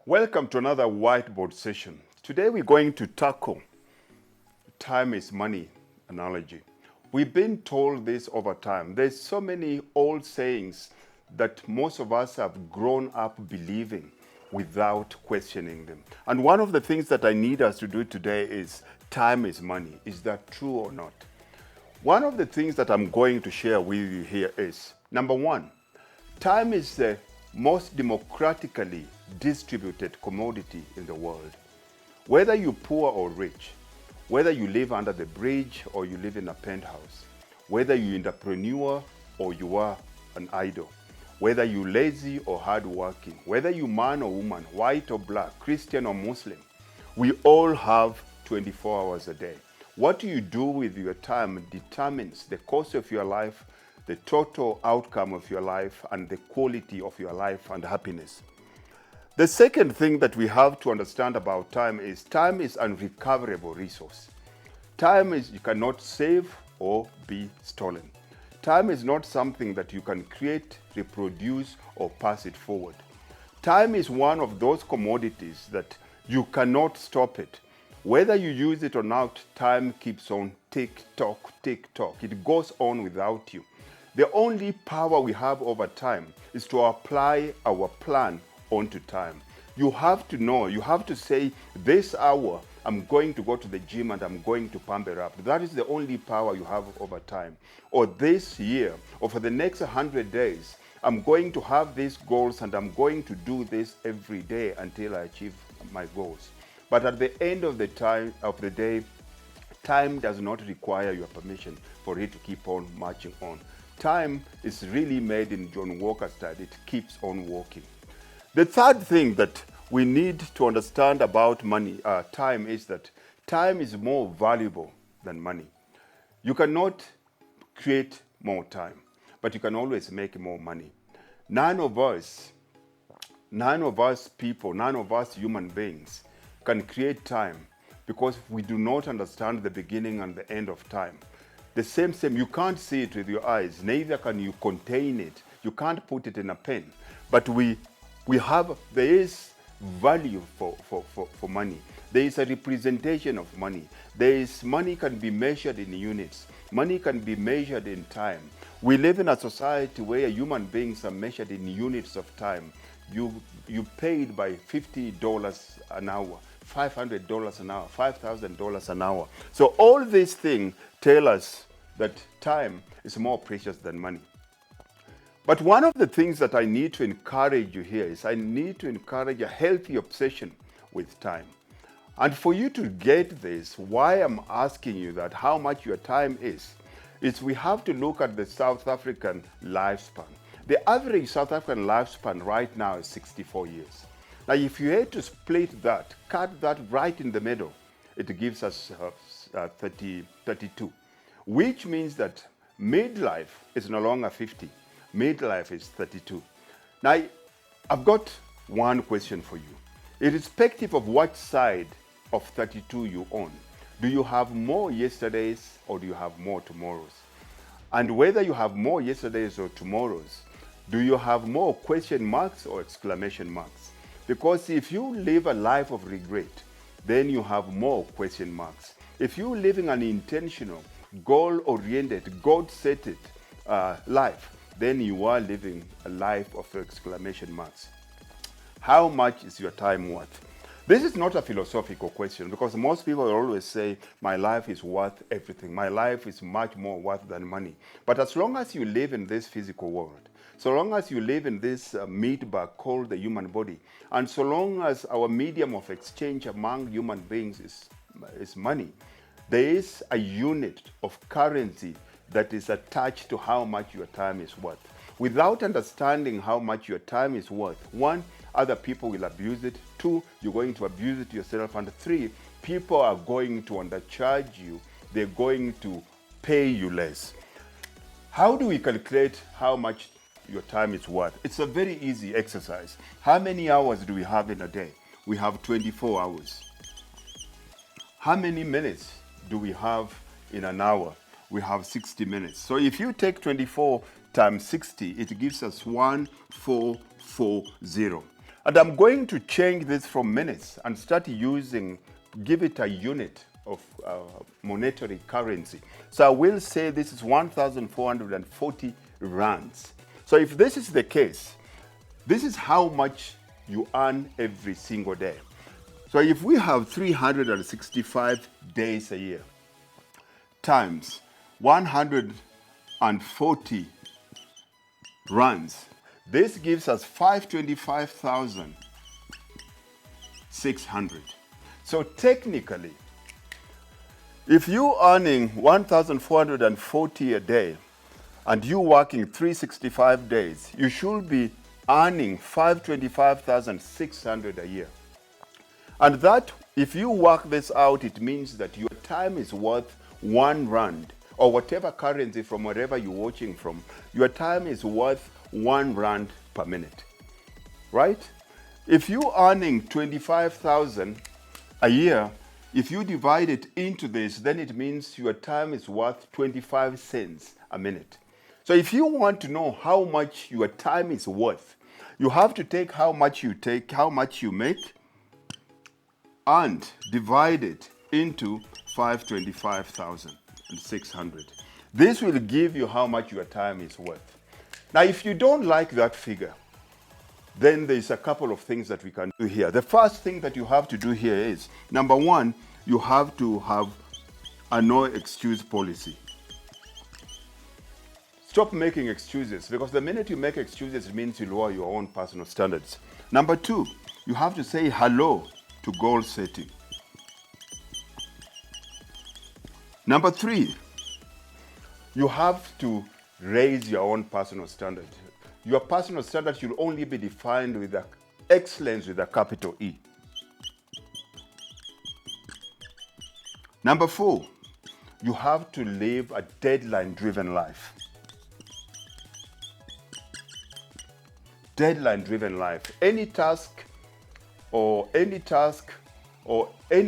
Welcome to another whiteboard session. Today we're going to tackle time is money analogy. We've been told this over time. There's so many old sayings that most of us have grown up believing without questioning them. And one of the things that I need us to do today is time is money. Is that true or not? One of the things that I'm going to share with you here is, number one, time is the most democratically distributed commodity in the world. Whether you're poor or rich, whether you live under the bridge or you live in a penthouse, whether you're an entrepreneur or you are an idle, whether you're lazy or hardworking, whether you're man or woman, white or black, Christian or Muslim, we all have 24 hours a day. What you do with your time determines the course of your life, the total outcome of your life, and the quality of your life and happiness. The second thing that we have to understand about time is unrecoverable resource. Time is you cannot save or be stolen. Time is not something that you can create, reproduce, or pass it forward. Time is one of those commodities that you cannot stop it. Whether you use it or not, time keeps on tick-tock, tick-tock. It goes on without you. The only power we have over time is to apply our plan onto time. You have to know, you have to say, this hour, I'm going to go to the gym and I'm going to pump it up. That is the only power you have over time. Or this year, or for the next 100 days, I'm going to have these goals and I'm going to do this every day until I achieve my goals. But at the end of the day, time does not require your permission for it to keep on marching on. Time is really made in John Walker style. It keeps on walking. The third thing that we need to understand about time is that time is more valuable than money. You cannot create more time, but you can always make more money. None of us people, none of us human beings can create time because we do not understand the beginning and the end of time. The same, you can't see it with your eyes, neither can you contain it. You can't put it in a pen. But there is value for money. There is a representation of money. Money can be measured in units. Money can be measured in time. We live in a society where human beings are measured in units of time. You paid by $50 an hour, $500 an hour, $5,000 an hour. So all these things tell us that time is more precious than money. But one of the things that I need to encourage you here is I need to encourage a healthy obsession with time. And for you to get this, why I'm asking you that how much your time is we have to look at the South African lifespan. The average South African lifespan right now is 64 years. Now, if you had to split that, cut that right in the middle, it gives us 32, which means that midlife is no longer 50. Midlife is 32. Now, I've got one question for you. Irrespective of what side of 32 you own, do you have more yesterdays or do you have more tomorrows? And whether you have more yesterdays or tomorrows, do you have more question marks or exclamation marks? Because if you live a life of regret, then you have more question marks. If you're living an intentional, goal-oriented, God-centered life, then you are living a life of exclamation marks. How much is your time worth? This is not a philosophical question because most people always say, my life is worth everything. My life is much more worth than money. But as long as you live in this physical world, so long as you live in this meat bag called the human body, and so long as our medium of exchange among human beings is money, there is a unit of currency that is attached to how much your time is worth. Without understanding how much your time is worth, one, other people will abuse it. Two, you're going to abuse it yourself. And three, people are going to undercharge you. They're going to pay you less. How do we calculate how much your time is worth? It's a very easy exercise. How many hours do we have in a day? We have 24 hours. How many minutes do we have in an hour? We have 60 minutes. So if you take 24 times 60, it gives us 1440. And I'm going to change this from minutes and start give it a unit of monetary currency. So I will say this is 1,440 rands. So if this is the case, this is how much you earn every single day. So if we have 365 days a year times 140 rands, this gives us 525,600. So technically, if you're earning 1,440 a day and you working 365 days, you should be earning 525,600 a year. And that, if you work this out, it means that your time is worth 1 rand, or whatever currency from wherever you're watching from, your time is worth 1 rand per minute, right? If you're earning 25,000 a year, if you divide it into this, then it means your time is worth 25 cents a minute. So if you want to know how much your time is worth, you have to take how much you make, and divide it into 525,600. This will give you how much your time is worth. Now, if you don't like that figure, then there's a couple of things that we can do here. The first thing that you have to do here is, number one, you have to have a no excuse policy. Stop making excuses, because the minute you make excuses, it means you lower your own personal standards. Number two, you have to say hello to goal setting. Number three, you have to raise your own personal standard. Your personal standard should only be defined with excellence with a capital E. Number four, you have to live a deadline-driven life. Deadline-driven life. Any task or any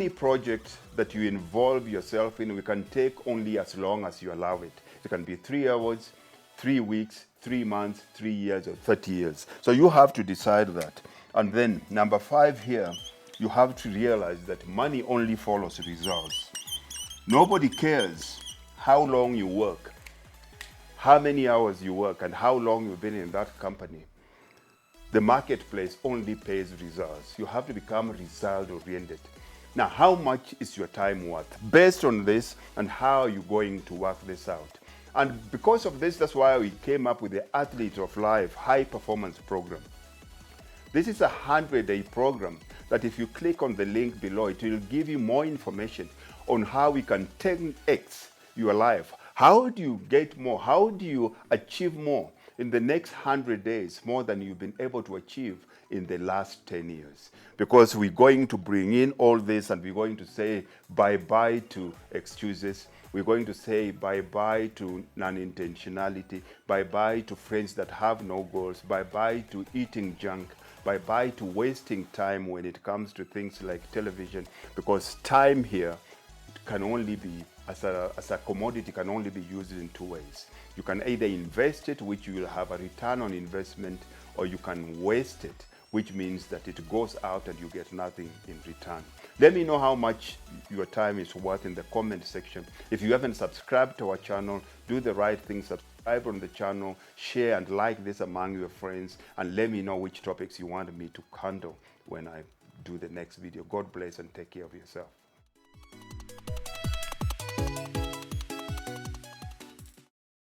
project that you involve yourself in, we can take only as long as you allow it. It can be 3 hours, 3 weeks, 3 months, 3 years, or 30 years. So you have to decide that. And then number five here, you have to realize that money only follows results. Nobody cares how long you work, how many hours you work, and how long you've been in that company. The marketplace only pays results. You have to become result-oriented. Now, how much is your time worth? Based on this, and how are you going to work this out? And because of this, that's why we came up with the Athlete of Life High Performance Program. This is a 100-day program that if you click on the link below, it will give you more information on how we can 10x your life. How do you get more? How do you achieve more in the next 100 days, more than you've been able to achieve in the last 10 years? Because we're going to bring in all this, and we're going to say bye-bye to excuses. We're going to say bye-bye to non-intentionality, bye-bye to friends that have no goals, bye-bye to eating junk, bye-bye to wasting time when it comes to things like television, because time here can only be, as a commodity, can only be used in two ways. You can either invest it, which you will have a return on investment, or you can waste it, which means that it goes out and you get nothing in return. Let me know how much your time is worth in the comment section. If you haven't subscribed to our channel, do the right thing, subscribe on the channel, share and like this among your friends, and let me know which topics you want me to handle when I do the next video. God bless and take care of yourself.